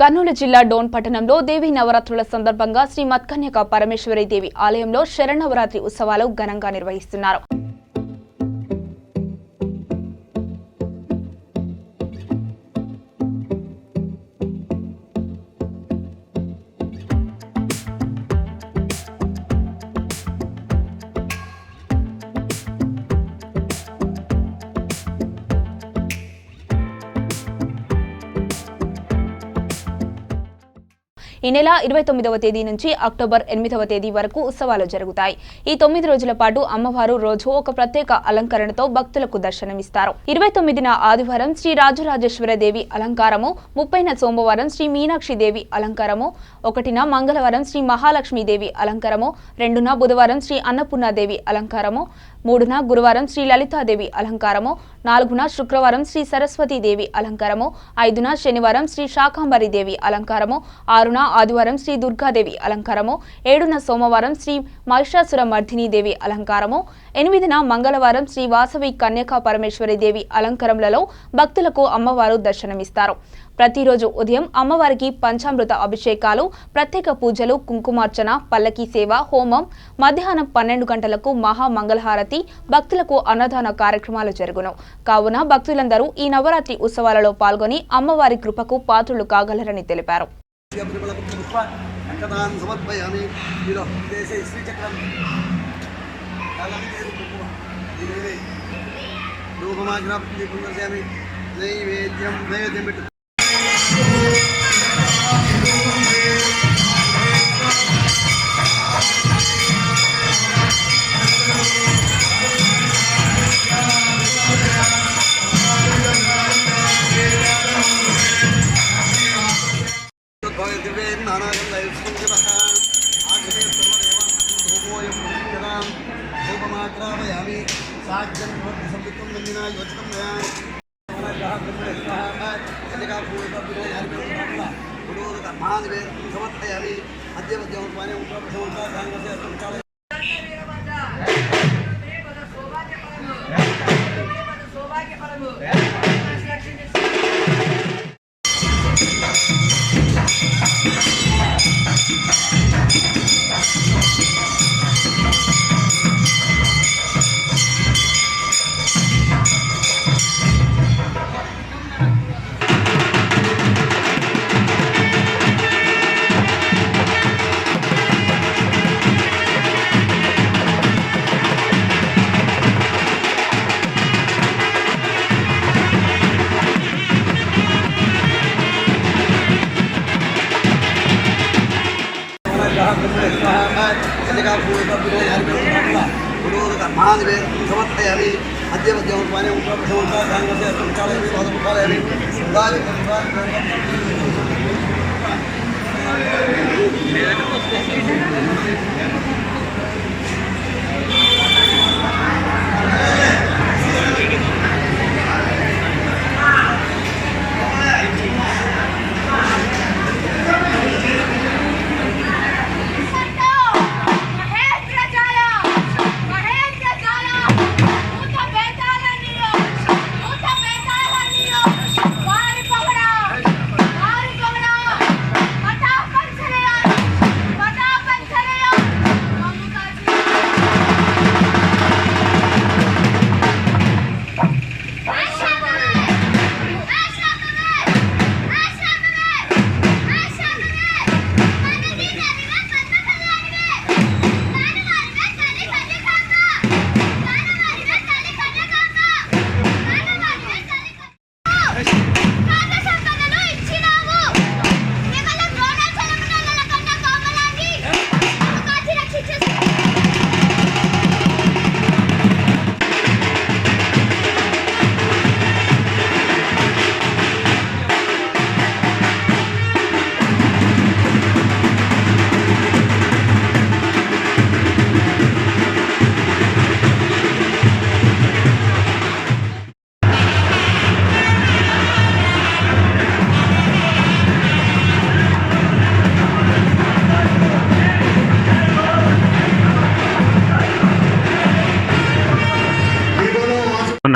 కర్నూలు జిల్లా డోన్ పట్టణంలో దేవీ నవరాత్రుల సందర్భంగా శ్రీ మత్కన్యక పరమేశ్వరి దేవి ఆలయంలో శరన్నవరాత్రి ఉత్సవాలు ఘనంగా నిర్వహిస్తున్నారు. ఈ నెల 29వ తేదీ నుంచి అక్టోబర్ 8వ తేదీ వరకు ఉత్సవాలు జరుగుతాయి. ఈ 9 రోజుల పాటు అమ్మవారు రోజు ఒక ప్రత్యేక అలంకరణతో భక్తులకు దర్శనమిస్తారు. 29న ఆదివారం శ్రీ రాజరాజేశ్వర దేవి అలంకారము, 30న సోమవారం శ్రీ మీనాక్షి దేవి అలంకారము, 1న మంగళవారం శ్రీ మహాలక్ష్మి దేవి అలంకారము, 2న బుధవారం శ్రీ అన్నపూర్ణాదేవి అలంకారము, 3న గురువారం శ్రీ లలితాదేవి అలంకారము, 4న శుక్రవారం శ్రీ సరస్వతీదేవి అలంకారము, 5న శనివారం శ్రీ శాకాంబరి దేవి అలంకారము, 6న ఆదివారం శ్రీ దుర్గాదేవి అలంకారము, 7న సోమవారం శ్రీ మహిషాసుర మర్దిని దేవి అలంకారము, 8న మంగళవారం శ్రీ వాసవి కన్యకా పరమేశ్వరి దేవి అలంకారములలో భక్తులకు అమ్మవారు దర్శనమిస్తారు. ప్రతిరోజు ఉదయం అమ్మవారికి పంచామృత అభిషేకాలు, ప్రత్యేక పూజలు, కుంకుమార్చన, పల్లకీ సేవ, హోమం, మధ్యాహ్నం 12 గంటలకు మహా మంగళహారతి, భక్తులకు అన్నదాన కార్యక్రమాలు జరుగును. కావున భక్తులందరూ ఈ నవరాత్రి ఉత్సవాలలో పాల్గొని అమ్మవారి కృపకు పాత్రులు కాగలరని తెలిపారు.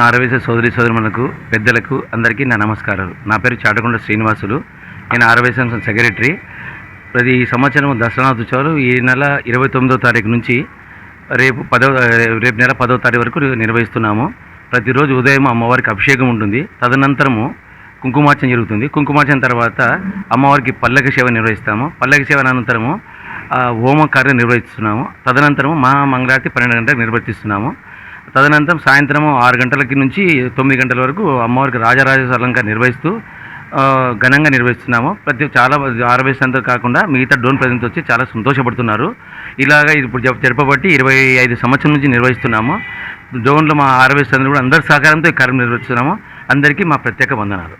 ఆరవేశ సోదరి సోదరులకు పెద్దలకు అందరికీ నా నమస్కారాలు. నా పేరు చాటకొండ శ్రీనివాసులు. నేను ఆర్ఎస్ సెక్రటరీ. ప్రతి సంవత్సరం దసరా ఉత్సవాలు ఈ నెల 29వ తారీఖు నుంచి రేపు నెల 10వ తారీఖు వరకు నిర్వహిస్తున్నాము. ప్రతిరోజు ఉదయం అమ్మవారికి అభిషేకం ఉంటుంది. తదనంతరము కుంకుమార్చన జరుగుతుంది. కుంకుమార్చన తర్వాత అమ్మవారికి పల్లకి సేవ నిర్వహిస్తాము. పల్లకి సేవ అనంతరము హోమ కార్యం నిర్వహిస్తున్నాము. తదనంతరము మంగళారతి 12 గంటలకు నిర్వర్తిస్తున్నాము. తదనంతరం సాయంత్రం 6 గంటలకి నుంచి 9 గంటల వరకు అమ్మవారికి రాజరాజేశ్వర అలంకారం నిర్వహిస్తూ ఘనంగా నిర్వహిస్తున్నాము. చాలా ఆర్ఎస్ అంతా కాకుండా మిగతా డ్రోన్ ప్రజెంట్ వచ్చి చాలా సంతోషపడుతున్నారు. ఇలాగా ఇప్పుడు జరపబట్టి 25 సంవత్సరం నుంచి నిర్వహిస్తున్నాము. డ్రోన్లో మా ఆర్ఎస్ అందరూ కూడా అందరి సహకారంతో ఈ కార్యం నిర్వహిస్తున్నాము. అందరికీ మా ప్రత్యేక వందనాలు.